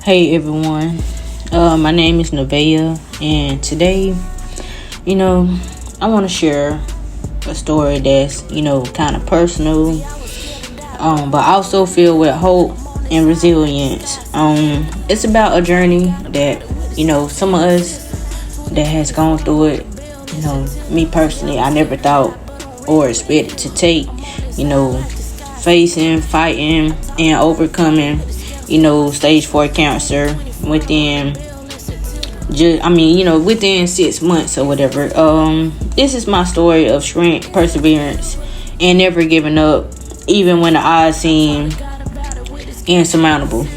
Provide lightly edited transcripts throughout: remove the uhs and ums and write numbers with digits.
Hey everyone, my name is Nevaeh, and today, I want to share a story that's, kind of personal, but also filled with hope and resilience. It's about a journey that, some of us that has gone through it, me personally, I never thought or expected to take, facing, fighting, and overcoming stage 4 cancer within within 6 months or whatever. This is my story of strength, perseverance, and never giving up, even when the odds seem insurmountable.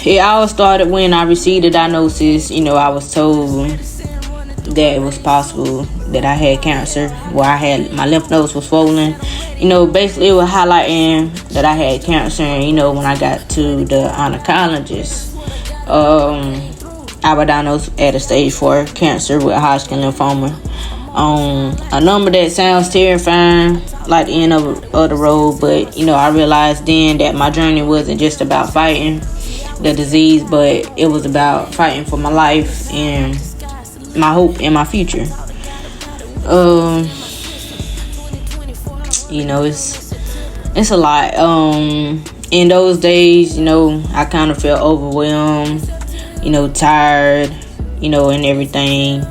It all started when I received a diagnosis. I was told that it was possible that I had cancer, where I had my lymph nodes was swollen. Basically it was highlighting that I had cancer. And, when I got to the oncologist, I was diagnosed at a stage 4 cancer with Hodgkin lymphoma. A number that sounds terrifying, like the end of the road, but I realized then that my journey wasn't just about fighting the disease, but it was about fighting for my life and my hope and my future. It's a lot. In those days, I kind of felt overwhelmed, tired, and everything.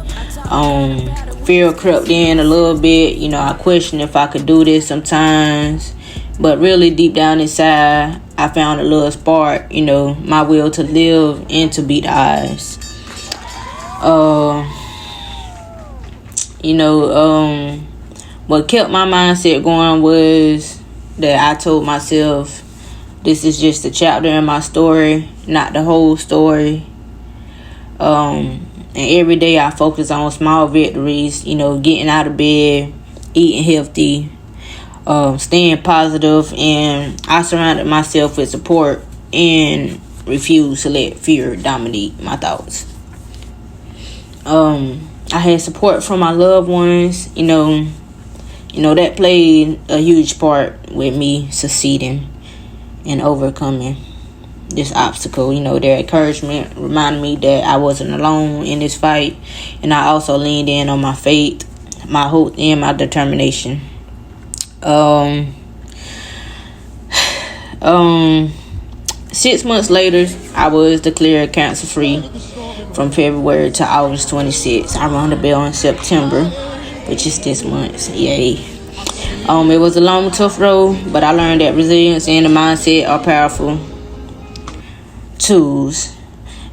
Fear crept in a little bit. I questioned if I could do this sometimes, but really deep down inside, I found a little spark, my will to live and to beat the odds. What kept my mindset going was that I told myself, this is just a chapter in my story, not the whole story. And every day I focus on small victories, getting out of bed, eating healthy, staying positive, and I surrounded myself with support and refused to let fear dominate my thoughts. I had support from my loved ones, that played a huge part with me succeeding and overcoming this obstacle. Their encouragement reminded me that I wasn't alone in this fight, and I also leaned in on my faith, my hope, and my determination. 6 months later, I was declared cancer-free. From February to August 26th. I rang the bell in September, which is this month. Yay. It was a long, tough road, but I learned that resilience and the mindset are powerful tools.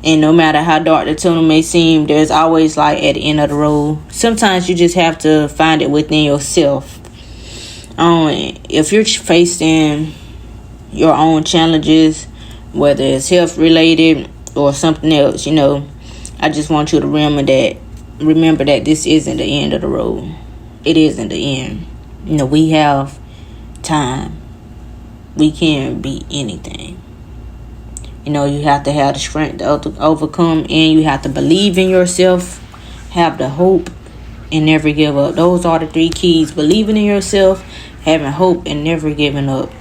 And no matter how dark the tunnel may seem, there's always light at the end of the road. Sometimes you just have to find it within yourself. If you're facing your own challenges, whether it's health-related or something else, I just want you to remember that this isn't the end of the road. It isn't the end. We have time. We can beat anything. You have to have the strength to overcome, and you have to believe in yourself, have the hope, and never give up. Those are the 3 keys: believing in yourself, having hope, and never giving up.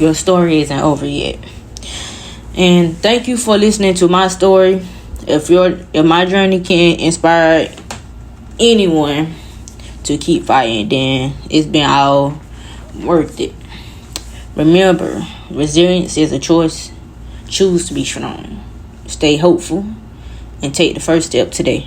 Your story isn't over yet. And thank you for listening to my story. If my journey can inspire anyone to keep fighting, then it's been all worth it. Remember, resilience is a choice. Choose to be strong. Stay hopeful and take the first step today.